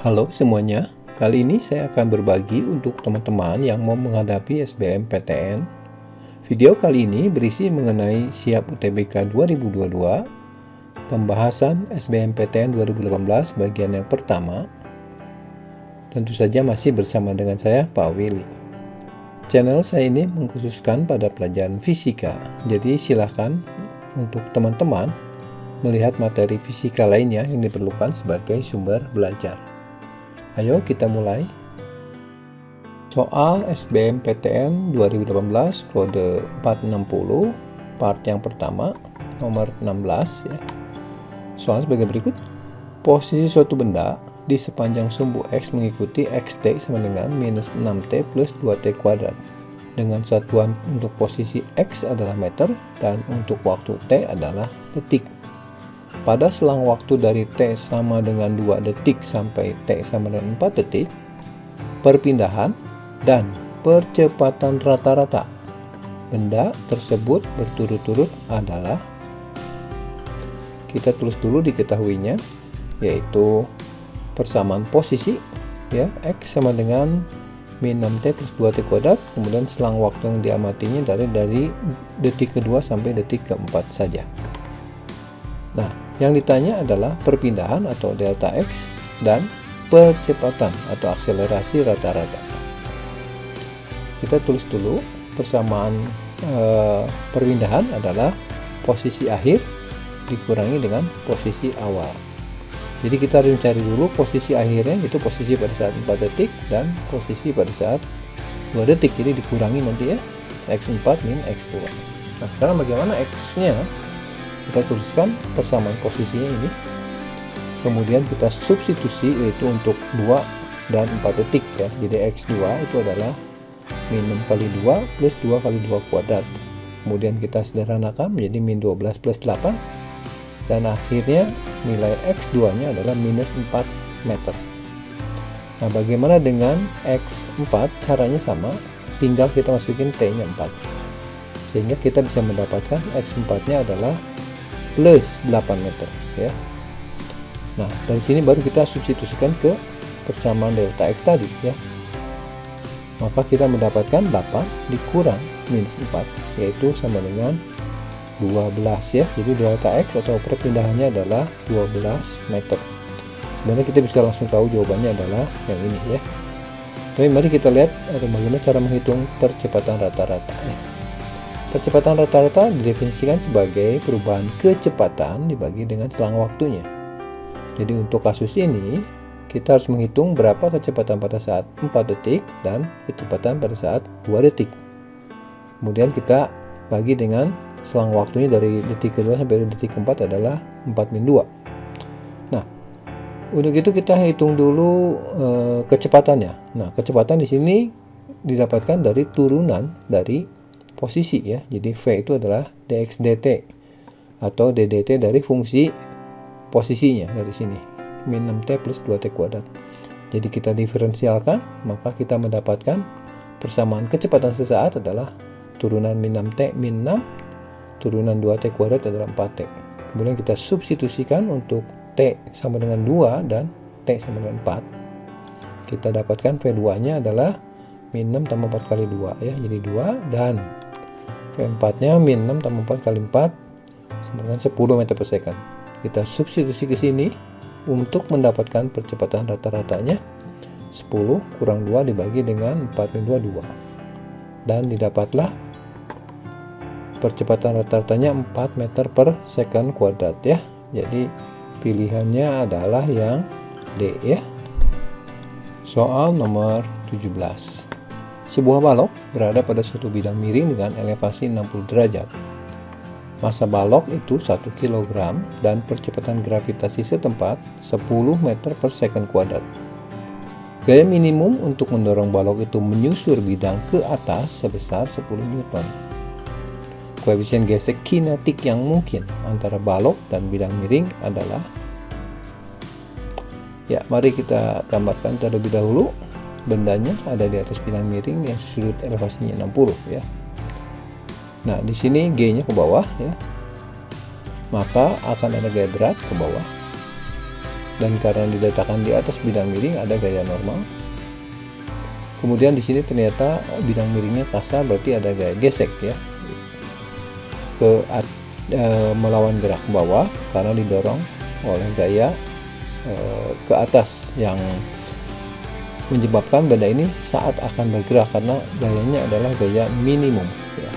Halo semuanya, kali ini saya akan berbagi untuk teman-teman yang mau menghadapi SBMPTN. Video kali ini berisi mengenai Siap UTBK 2022, pembahasan SBMPTN 2018 bagian yang pertama. Tentu saja masih bersama dengan saya, Pak Willy. Channel saya ini mengkhususkan pada pelajaran fisika, jadi silakan untuk teman-teman melihat materi fisika lainnya yang diperlukan sebagai sumber belajar. Ayo kita mulai. Soal SBMPTN 2018 kode 460 part yang pertama nomor 16 ya. Soalnya sebagai berikut. Posisi suatu benda di sepanjang sumbu X mengikuti XT sama dengan minus 6T plus 2T kuadrat. Dengan satuan untuk posisi X adalah meter dan untuk waktu T adalah detik. Pada selang waktu dari T sama dengan 2 detik sampai T sama dengan 4 detik, perpindahan dan percepatan rata-rata benda tersebut berturut-turut adalah, kita tulis dulu diketahuinya, yaitu persamaan posisi ya, X sama dengan min 6T plus 2T kuadrat, kemudian selang waktu yang diamatinya dari detik kedua sampai detik keempat saja. Nah, yang ditanya adalah perpindahan atau delta X dan percepatan atau akselerasi rata-rata. Kita tulis dulu persamaan perpindahan adalah posisi akhir dikurangi dengan posisi awal. Jadi kita harus mencari dulu posisi akhirnya, itu posisi pada saat 4 detik dan posisi pada saat 2 detik. Jadi dikurangi nanti ya, X4 min X2. Nah, sekarang bagaimana X-nya? Kita tuliskan persamaan posisinya ini, kemudian kita substitusi, yaitu untuk 2 dan 4 detik ya. Jadi X2 itu adalah min 6 kali 2 plus 2 kali 2 kuadrat, kemudian kita sederhanakan menjadi min 12 plus 8, dan akhirnya nilai X2 nya adalah minus 4 meter. Nah, bagaimana dengan X4? Caranya sama, tinggal kita masukin T nya 4, sehingga kita bisa mendapatkan X4 nya adalah plus 8 meter ya. Nah, dari sini baru kita substitusikan ke persamaan delta X tadi ya. Maka kita mendapatkan 8 dikurang minus 4, yaitu sama dengan 12 ya. Jadi delta X atau perpindahannya adalah 12 meter. Sebenarnya kita bisa langsung tahu jawabannya adalah yang ini ya. Tapi mari kita lihat bagaimana cara menghitung percepatan rata-rata ya. Percepatan rata-rata didefinisikan sebagai perubahan kecepatan dibagi dengan selang waktunya. Jadi untuk kasus ini, kita harus menghitung berapa kecepatan pada saat 4 detik dan kecepatan pada saat 2 detik. Kemudian kita bagi dengan selang waktunya dari detik kedua sampai detik keempat adalah 4 min 2. Nah, untuk itu kita hitung dulu kecepatannya. Nah, kecepatan di sini didapatkan dari turunan dari posisi ya. Jadi V itu adalah dx dt atau ddt dari fungsi posisinya dari sini, min 6t plus 2t kuadrat. Jadi kita diferensialkan, maka kita mendapatkan persamaan kecepatan sesaat adalah turunan min 6t min 6, turunan 2t kuadrat adalah 4t. Kemudian kita substitusikan untuk t sama dengan 2 dan t sama dengan 4. Kita dapatkan V2 nya adalah min 6 tambah 4 kali 2 ya, jadi 2, dan V4 nya min 6 tambah 4 kali 4 sama dengan 10 meter per second. Kita substitusi ke sini untuk mendapatkan percepatan rata-ratanya 10 kurang 2 dibagi dengan 4 min 2, 2. Dan didapatlah percepatan rata-ratanya 4 meter per second kuadrat ya. Jadi pilihannya adalah yang D ya. Soal nomor 17. Sebuah balok berada pada suatu bidang miring dengan elevasi 60 derajat. Massa balok itu 1 kg dan percepatan gravitasi setempat 10 meter per second kuadrat. Gaya minimum untuk mendorong balok itu menyusur bidang ke atas sebesar 10 Newton. Koefisien gesek kinetik yang mungkin antara balok dan bidang miring adalah, ya mari kita gambarkan terlebih dahulu. Bendanya ada di atas bidang miring yang sudut elevasinya 60 ya. Nah, di sini G-nya ke bawah ya. Maka akan ada gaya berat ke bawah. dan karena diletakkan di atas bidang miring ada gaya normal. Kemudian di sini ternyata bidang miringnya kasar, berarti ada gaya gesek ya, melawan gerak ke bawah karena didorong oleh gaya ke atas yang menyebabkan benda ini saat akan bergerak karena gayanya adalah gaya minimum ya.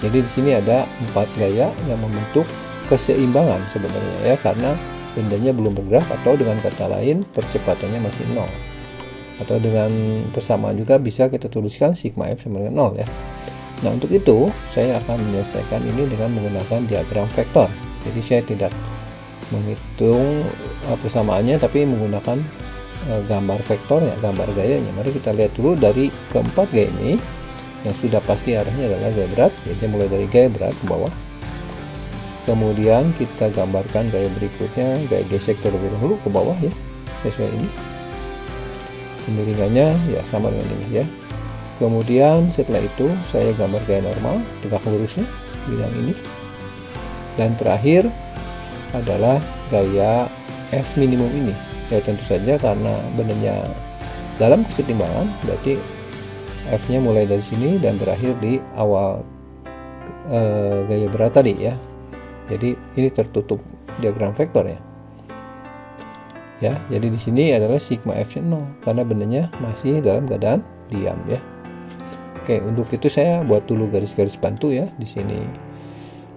Jadi di sini ada 4 gaya yang membentuk keseimbangan sebenarnya ya, karena bendanya belum bergerak, atau dengan kata lain percepatannya masih 0. Atau dengan persamaan juga bisa kita tuliskan sigma F sama dengan 0 ya. Nah, untuk itu saya akan menyelesaikan ini dengan menggunakan diagram vektor. Jadi saya tidak menghitung persamaannya, tapi menggunakan gambar vektornya, gambar gayanya. Mari kita lihat dulu dari keempat gaya ini. Yang sudah pasti arahnya adalah gaya berat, jadi mulai dari gaya berat ke bawah. Kemudian kita gambarkan gaya berikutnya, gaya gesek terlebih dahulu ke bawah ya, sesuai ini. Kemiringannya ya sama dengan ini ya. Kemudian setelah itu saya gambar gaya normal tegak lurusnya bidang ini. Dan terakhir adalah gaya F minimum ini. Ya tentu saja karena benarnya dalam kesetimbangan, berarti F-nya mulai dari sini dan berakhir di awal gaya berat tadi ya. Jadi ini tertutup diagram vektornya. Ya, jadi di sini adalah sigma F-nya 0 karena bendanya masih dalam keadaan diam ya. Oke, untuk itu saya buat dulu garis-garis bantu ya di sini.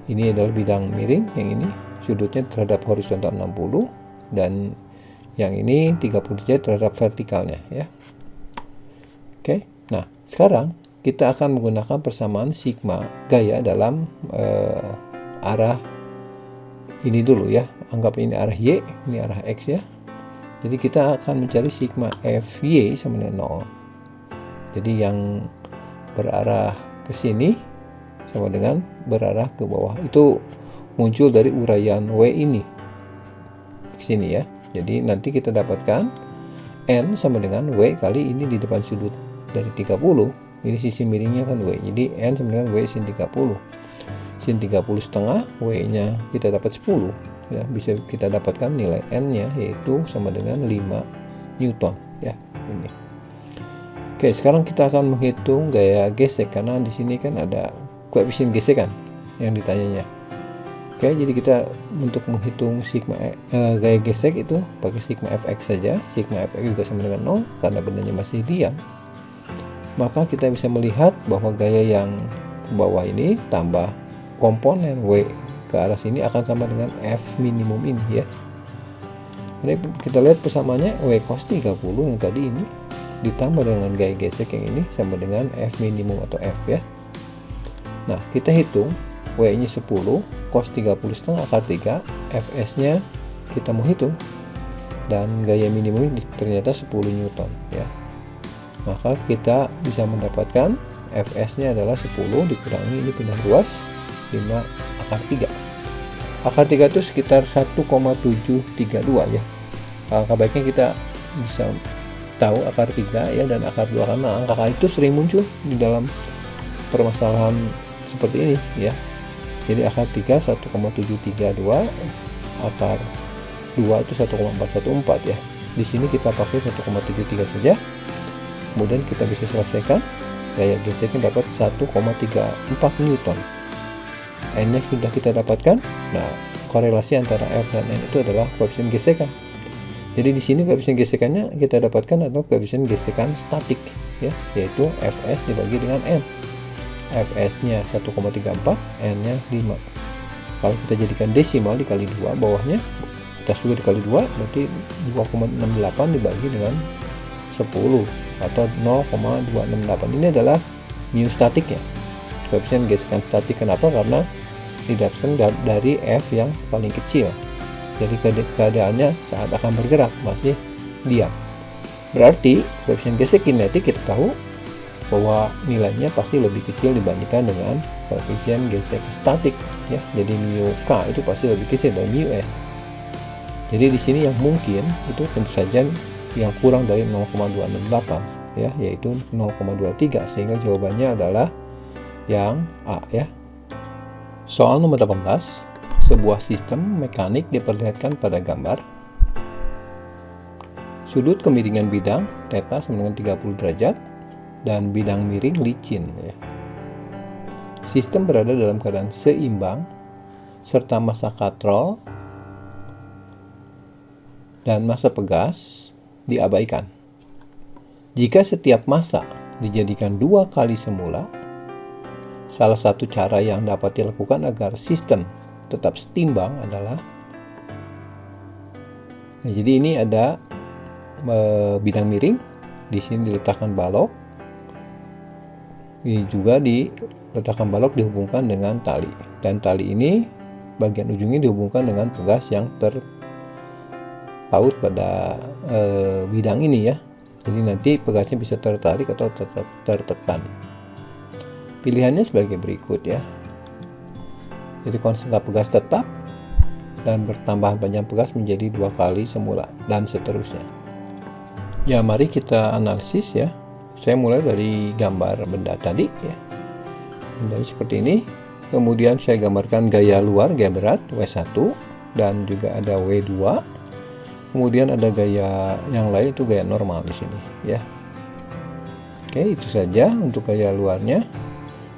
Ini adalah bidang miring, yang ini sudutnya terhadap horizontal 60 dan yang ini 30 derajat terhadap vertikalnya ya. Oke. Nah, sekarang kita akan menggunakan persamaan sigma gaya dalam arah ini dulu ya. Anggap ini arah Y, ini arah X ya. Jadi kita akan mencari sigma Fy sama dengan 0. Jadi yang berarah ke sini sama dengan berarah ke bawah. Itu muncul dari uraian W ini ke sini ya. Jadi nanti kita dapatkan N sama dengan W kali ini di depan sudut dari 30, ini sisi miringnya kan W, jadi N sama dengan W sin 30. Sin 30 setengah, W nya kita dapat 10 ya, bisa kita dapatkan nilai N nya yaitu sama dengan 5 Newton ya ini. Oke, sekarang kita akan menghitung gaya gesek karena di sini kan ada koefisien gesekan yang ditanyanya. Oke, jadi kita untuk menghitung sigma gaya gesek itu pakai sigma Fx saja. Sigma Fx juga sama dengan 0 karena bendanya masih diam. Maka kita bisa melihat bahwa gaya yang ke bawah ini tambah komponen W ke arah sini akan sama dengan F minimum ini ya. Jadi kita lihat persamaannya W cos 30 yang tadi ini ditambah dengan gaya gesek yang ini sama dengan F minimum atau F ya. Nah, kita hitung W nya 10, cos 30 setengah akar 3, Fs nya kita mau hitung, dan gaya minimum ini ternyata 10 Newton ya. Maka kita bisa mendapatkan Fs nya adalah 10 dikurangi ini pindah ruas 5 akar 3. Akar 3 itu sekitar 1,732 ya. Alangkah baiknya kita bisa tahu akar 3 ya dan akar 2 karena angka itu sering muncul di dalam permasalahan seperti ini ya. Jadi akar 3 1,732, akar 2 itu 1,414 ya. Di sini kita pakai 1,73 saja. Kemudian kita bisa selesaikan gaya geseknya dapat 1,34 Newton. N nya sudah kita dapatkan. Nah, korelasi antara F dan N itu adalah koefisien gesekan. Jadi di sini koefisien gesekannya kita dapatkan adalah koefisien gesekan statik ya, yaitu Fs dibagi dengan N. Fs nya 1,34, N nya 5. Kalau kita jadikan desimal dikali 2, bawahnya atas juga dikali 2, berarti 2,68 dibagi dengan 10 atau 0,268. Ini adalah mu statik ya, koefisien gesekan statik. Kenapa? Karena didapatkan dari F yang paling kecil. Jadi keadaannya saat akan bergerak masih diam. Berarti koefisien gesek kinetik kita tahu bahwa nilainya pasti lebih kecil dibandingkan dengan koefisien gesek statik ya. Jadi mu K itu pasti lebih kecil dari mu S. Jadi di sini yang mungkin itu tentu saja yang kurang dari 0,268 ya, yaitu 0,23, sehingga jawabannya adalah yang A ya. Soal nomor 18, Sebuah sistem mekanik diperlihatkan pada gambar. Sudut kemiringan bidang theta sama dengan 30 derajat dan bidang miring licin. Sistem berada dalam keadaan seimbang serta massa katrol dan massa pegas diabaikan. Jika setiap massa dijadikan 2 kali semula, salah satu cara yang dapat dilakukan agar sistem tetap setimbang adalah, jadi ini ada bidang miring, di sini diletakkan balok, ini juga diletakkan balok dihubungkan dengan tali, dan tali ini bagian ujungnya dihubungkan dengan pegas yang terpaut pada bidang ini ya. Jadi nanti pegasnya bisa tertarik atau tertekan. Pilihannya sebagai berikut ya. Jadi konstanta pegas tetap dan bertambahan panjang pegas menjadi 2 kali semula dan seterusnya. Ya, mari kita analisis ya. Saya mulai dari gambar benda tadi ya. Benda seperti ini. Kemudian saya gambarkan gaya luar, gaya berat W1 dan juga ada W2. Kemudian ada gaya yang lain, itu gaya normal di sini ya. Oke, itu saja untuk gaya luarnya.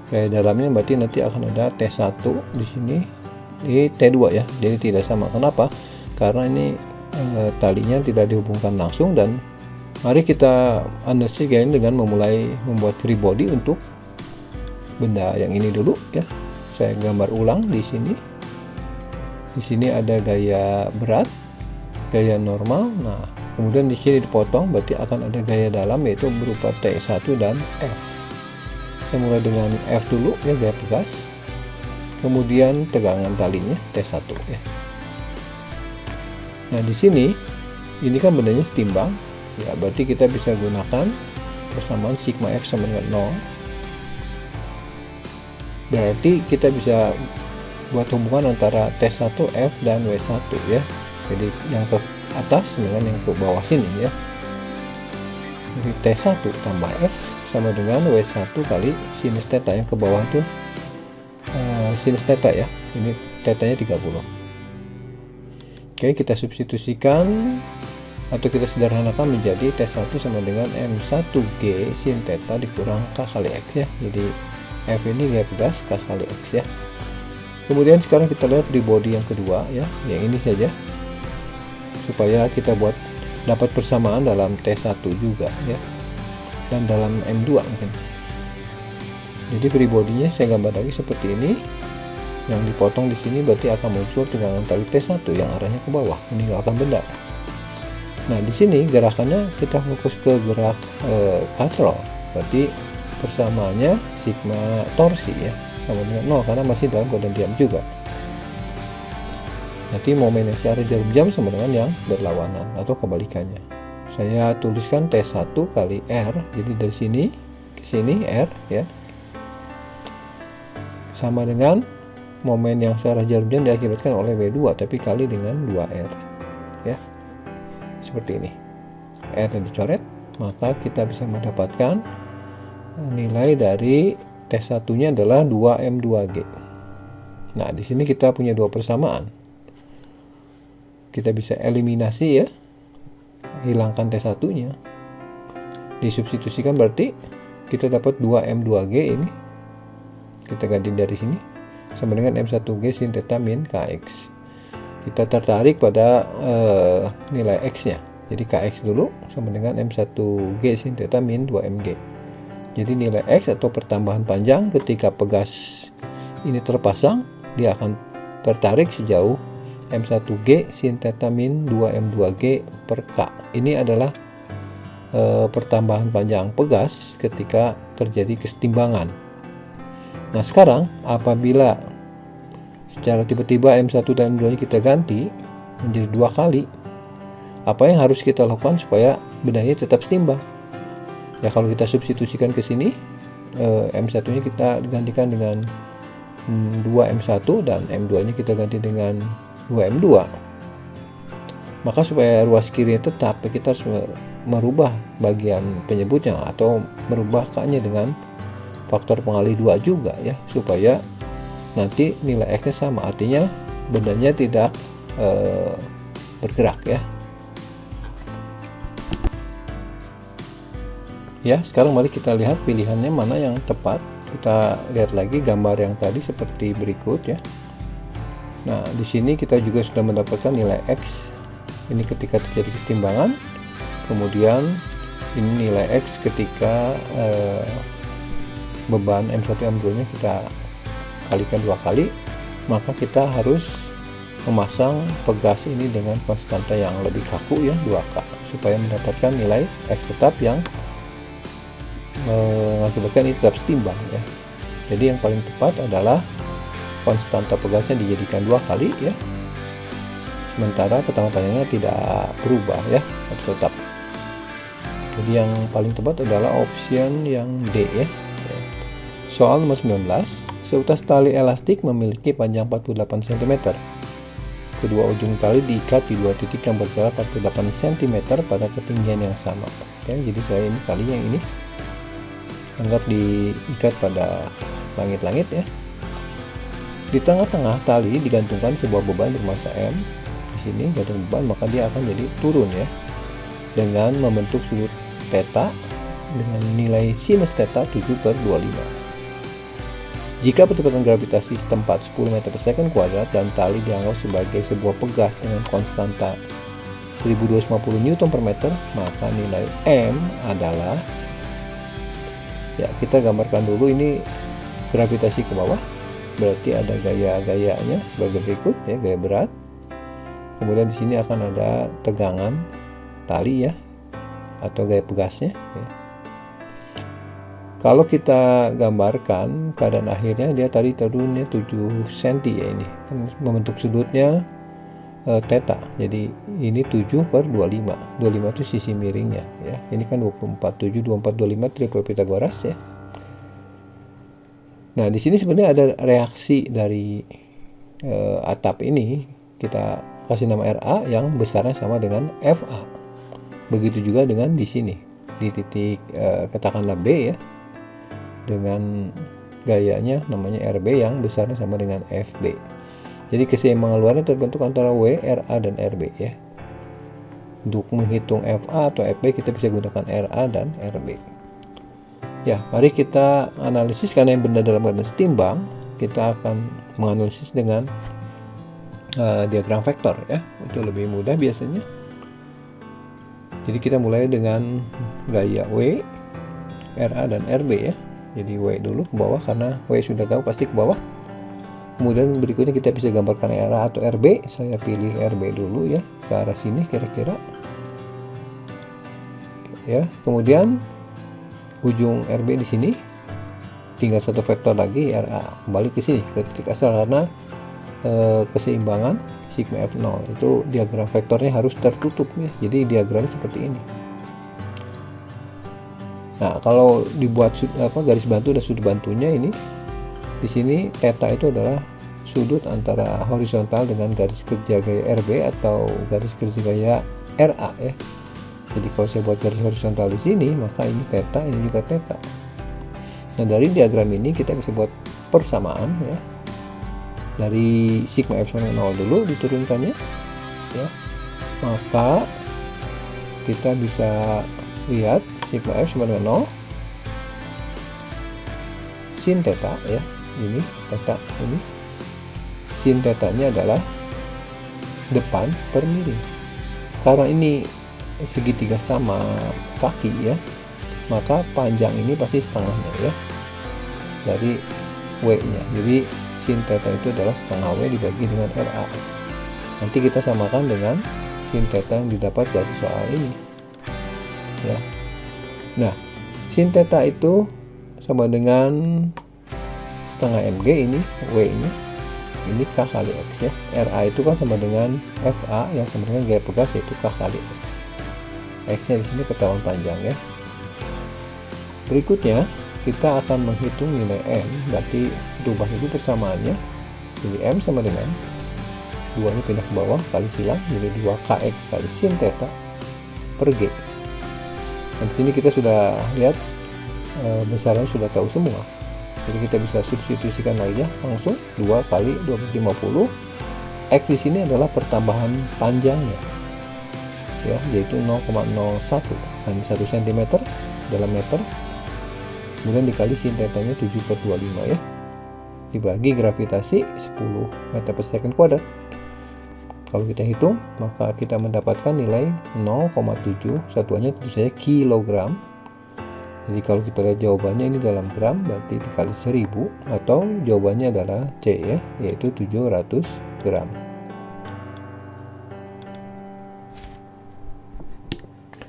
Gaya dalamnya berarti nanti akan ada T1 di sini, di T2 ya. Jadi tidak sama. Kenapa? Karena ini talinya tidak dihubungkan langsung. Dan mari kita analisis gaya ini dengan membuat free body untuk benda yang ini dulu ya. Saya gambar ulang di sini. Di sini ada gaya berat, gaya normal. Nah, kemudian di sini dipotong, berarti akan ada gaya dalam yaitu berupa T1 dan F. Saya mulai dengan F dulu ya, gaya pegas. Kemudian tegangan talinya T1 ya. Nah, di sini ini kan bendanya setimbang. Ya, berarti kita bisa gunakan persamaan sigma F sama dengan 0. Berarti kita bisa buat hubungan antara T1 F dan W1 ya. Jadi yang ke atas dengan yang ke bawah sini ya. Jadi T1 tambah F sama dengan W1 kali sinus theta, yang ke bawah itu sinus theta ya. Ini tetanya 30. Oke, kita substitusikan atau kita sederhanakan menjadi T1 sama dengan M1G sin theta dikurang K kali X ya. Jadi F ini gaya pegas, K kali X ya. Kemudian sekarang kita lihat free body yang kedua ya, yang ini saja, supaya kita buat dapat persamaan dalam T1 juga ya, dan dalam M2 mungkin. Jadi free body-nya saya gambar lagi seperti ini. Yang dipotong di sini berarti akan muncul tegangan tali T1 yang arahnya ke bawah, meninggalkan benda. Nah, di sini gerakannya kita fokus ke gerak katrol, berarti persamaannya sigma torsi ya sama dengan 0 karena masih dalam keadaan diam juga. Nanti momen yang searah jarum jam sama dengan yang berlawanan atau kebalikannya. Saya tuliskan T1 kali R, jadi dari sini ke sini R ya, sama dengan momen yang searah jarum jam diakibatkan oleh W2 tapi kali dengan 2R ya. Seperti ini. R yang dicoret, maka kita bisa mendapatkan nilai dari T1-nya adalah 2M2G. Nah, di sini kita punya dua persamaan. Kita bisa eliminasi ya, hilangkan T1-nya. Disubstitusikan berarti kita dapat 2M2G ini. Kita ganti dari sini sama dengan M1G sin theta min KX. Kita tertarik pada nilai X-nya. Jadi KX dulu sama dengan M1G sin theta min 2MG. Jadi nilai X atau pertambahan panjang ketika pegas ini terpasang, dia akan tertarik sejauh M1G sin theta min 2M2G per K. Ini adalah pertambahan panjang pegas ketika terjadi kesetimbangan. Nah, sekarang apabila secara tiba-tiba M1 dan M2 kita ganti menjadi 2 kali, apa yang harus kita lakukan supaya bendanya tetap setimbang? Ya, kalau kita substitusikan ke sini, M1-nya kita gantikan dengan 2M1 dan M2-nya kita ganti dengan 2M2. Maka supaya ruas kirinya tetap, kita harus merubah bagian penyebutnya atau merubah K-nya dengan faktor pengalih 2 juga ya, supaya nanti nilai X-nya sama. Artinya bendanya tidak bergerak ya. Ya, sekarang mari kita lihat pilihannya mana yang tepat. Kita lihat lagi gambar yang tadi seperti berikut ya. Nah, di sini kita juga sudah mendapatkan nilai X. Ini ketika terjadi kesetimbangan. Kemudian ini nilai X ketika beban M1 M2 nya kita kalikan 2 kali, maka kita harus memasang pegas ini dengan konstanta yang lebih kaku ya, 2K, supaya mendapatkan nilai X tetap yang mengakibatkan ini tetap setimbang ya. Jadi yang paling tepat adalah konstanta pegasnya dijadikan 2 kali ya, sementara ketegangan panjangnya tidak berubah ya, atau tetap. Jadi yang paling tepat adalah option yang D ya. Soal nomor 19, seutas tali elastik memiliki panjang 48 cm. Kedua ujung tali diikat di 2 titik yang berjarak 48 cm pada ketinggian yang sama. Oke, jadi saya ini tali yang ini anggap diikat pada langit-langit ya. Di tengah-tengah tali digantungkan sebuah beban bermassa M. Di sini gantung beban, maka dia akan jadi turun ya, dengan membentuk sudut theta dengan nilai sinus theta 7/25. Jika percepatan gravitasi setempat 10 meter per second kuadrat dan tali dianggap sebagai sebuah pegas dengan konstanta 1250 Newton per meter, maka nilai M adalah, ya kita gambarkan dulu ini gravitasi ke bawah, berarti ada gaya-gayanya sebagai berikut ya, gaya berat. Kemudian di sini akan ada tegangan tali ya, atau gaya pegasnya ya. Kalau kita gambarkan keadaan akhirnya, dia tadi turunnya 7 cm ya, ini membentuk sudutnya theta. Jadi ini 7/25. 25 itu sisi miringnya ya. Ini kan 24, 7, 24, 25 triple Pythagoras ya. Nah, di sini sebenarnya ada reaksi dari atap ini. Kita kasih nama RA yang besarnya sama dengan FA. Begitu juga dengan di sini, di titik katakanlah B ya, dengan gayanya namanya RB yang besarnya sama dengan FB. Jadi keseimbangan luarnya terbentuk antara W, RA, dan RB ya. Untuk menghitung FA atau FB kita bisa gunakan RA dan RB. Ya, mari kita analisis karena yang benda dalam keadaan setimbang. Kita akan menganalisis dengan diagram vektor ya, itu lebih mudah biasanya. Jadi kita mulai dengan gaya W, RA, dan RB ya. Jadi W dulu ke bawah karena W sudah tahu pasti ke bawah. Kemudian berikutnya kita bisa gambarkan RA atau RB. Saya pilih RB dulu ya, ke arah sini kira-kira. Ya, kemudian ujung RB di sini tinggal satu vektor lagi RA, kembali ke sini ke titik asal karena keseimbangan sigma F0 itu diagram vektornya harus tertutup ya. Jadi diagramnya seperti ini. Nah, kalau dibuat garis bantu dan sudut bantunya ini, di sini theta itu adalah sudut antara horizontal dengan garis kerja gaya RB atau garis kerja gaya RA ya. Jadi kalau saya buat garis horizontal di sini, maka ini theta, ini juga theta. Nah, dari diagram ini kita bisa buat persamaan ya. Dari sigma F0 dulu diturunkannya ya. Maka kita bisa lihat sigma F sama dengan 0 sin theta ya, ini theta, ini sin theta-nya adalah depan per miring. Karena ini segitiga sama kaki ya, maka panjang ini pasti setengahnya ya dari W nya. Jadi sin theta itu adalah setengah W dibagi dengan RA. Nanti kita samakan dengan sin theta yang didapat dari soal ini ya. Nah, sin theta itu sama dengan setengah mg, ini W ini K kali X ya. RA itu kan sama dengan FA yang sama dengan gaya pegas, yaitu K kali X. X nya di sini ketahuan panjang ya. Berikutnya kita akan menghitung nilai M, berarti rubah itu persamaannya. Jadi M sama dengan 2 nya pindah ke bawah kali silang, jadi 2kx kali sin theta per G. Dan di sini kita sudah lihat besarnya sudah tahu semua. Jadi kita bisa substitusikan lagi ya, langsung 2 kali 250 X di sini adalah pertambahan panjangnya, ya, yaitu 0,01, hanya 1 cm dalam meter, kemudian dikali sin θ-nya 7/25 ya, dibagi gravitasi 10 meter per second kuadrat. Kalau kita hitung, maka kita mendapatkan nilai 0,7, satuannya tentu saja kilogram. Jadi kalau kita lihat jawabannya ini dalam gram, berarti dikali 1000, atau jawabannya adalah C ya, yaitu 700 gram.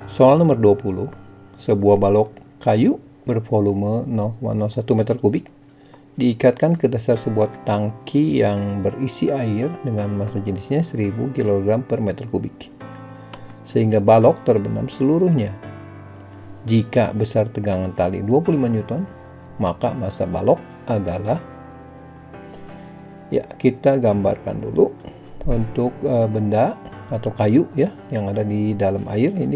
Soal nomor 20, sebuah balok kayu bervolume 0,01 meter kubik diikatkan ke dasar sebuah tangki yang berisi air dengan massa jenisnya 1000 kg per meter kubik, sehingga balok terbenam seluruhnya. Jika besar tegangan tali 25 Newton, maka massa balok adalah, ya, kita gambarkan dulu untuk benda atau kayu ya yang ada di dalam air. Ini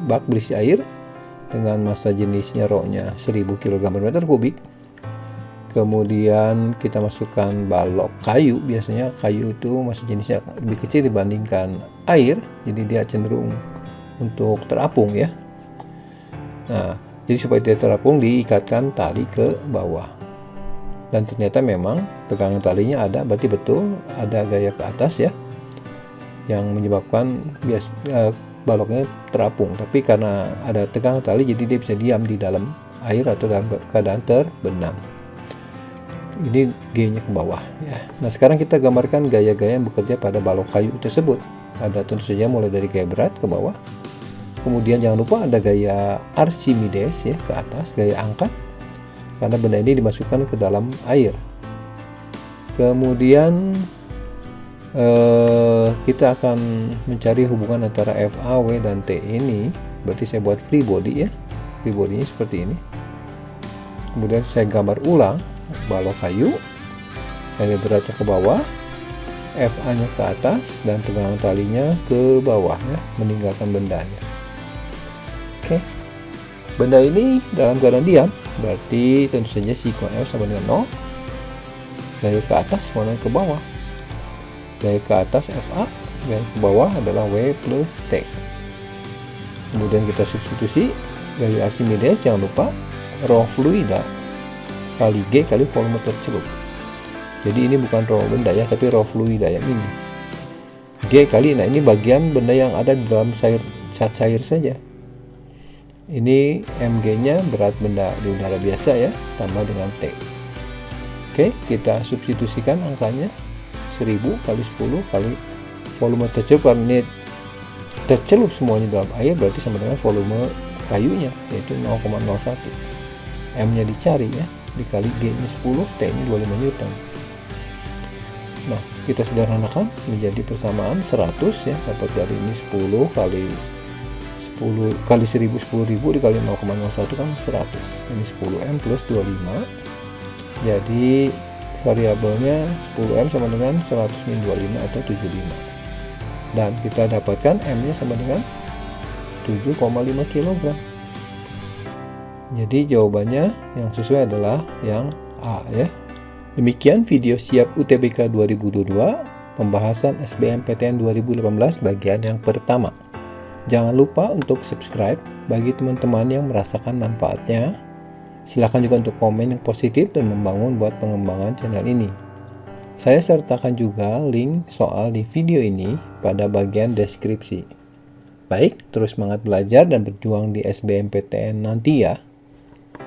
bak berisi air dengan massa jenisnya rho-nya 1000 kg per meter kubik. Kemudian kita masukkan balok kayu. Biasanya kayu itu massa jenisnya lebih kecil dibandingkan air, jadi dia cenderung untuk terapung ya. Nah, jadi supaya dia terapung, diikatkan tali ke bawah. Dan ternyata memang tegangan talinya ada, berarti betul ada gaya ke atas ya, yang menyebabkan baloknya terapung. Tapi karena ada tegangan tali, jadi dia bisa diam di dalam air atau dalam keadaan terbenam. Ini G-nya ke bawah ya. Nah, sekarang kita gambarkan gaya-gaya yang bekerja pada balok kayu tersebut. Ada tentu saja mulai dari gaya berat ke bawah. Kemudian jangan lupa ada gaya Archimedes ya ke atas, gaya angkat, karena benda ini dimasukkan ke dalam air. Kemudian kita akan mencari hubungan antara FA, W, dan T ini. Berarti saya buat free body ya. Free body-nya seperti ini. Kemudian saya gambar ulang balok kayu, gaya beratnya ke bawah, FA-nya ke atas, dan tegangan talinya ke bawah ya, meninggalkan bendanya. Oke, benda ini dalam keadaan diam, berarti tentu saja sikon F sama dengan 0. Gaya ke atas mana ke bawah, gaya ke atas FA, gaya ke bawah adalah W plus T. Kemudian kita substitusi gaya Archimedes, jangan lupa rho fluida kali G kali volume tercelup. Jadi ini bukan rho benda ya, tapi rho fluida yang ini. G kali, nah ini bagian benda yang ada di dalam cat cair saja. Ini mg-nya berat benda di udara biasa ya, tambah dengan T. Oke, kita substitusikan angkanya 1000 kali 10 kali volume tercelup. Karena ini tercelup semuanya dalam air, berarti sama dengan volume kayunya, yaitu 0,01. M-nya dicari ya, dikali G-nya 10, T-nya 25 Newton. Nah, kita sederhanakan menjadi persamaan 100 ya, dapat dari ini 10 kali 1000 10.000 dikali 0,01 kan 100. Ini 10M plus 25. Jadi variabelnya 10M sama dengan 100 min 25 atau 75. Dan kita dapatkan M-nya sama dengan 7,5 kg. Jadi jawabannya yang sesuai adalah yang A ya. Demikian video siap UTBK 2022, pembahasan SBMPTN 2018 bagian yang pertama. Jangan lupa untuk subscribe bagi teman-teman yang merasakan manfaatnya. Silakan juga untuk komen yang positif dan membangun buat pengembangan channel ini. Saya sertakan juga link soal di video ini pada bagian deskripsi. Baik, terus semangat belajar dan berjuang di SBMPTN nanti ya.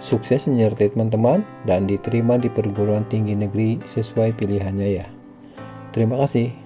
Sukses menyertai teman-teman dan diterima di perguruan tinggi negeri sesuai pilihannya ya. Terima kasih.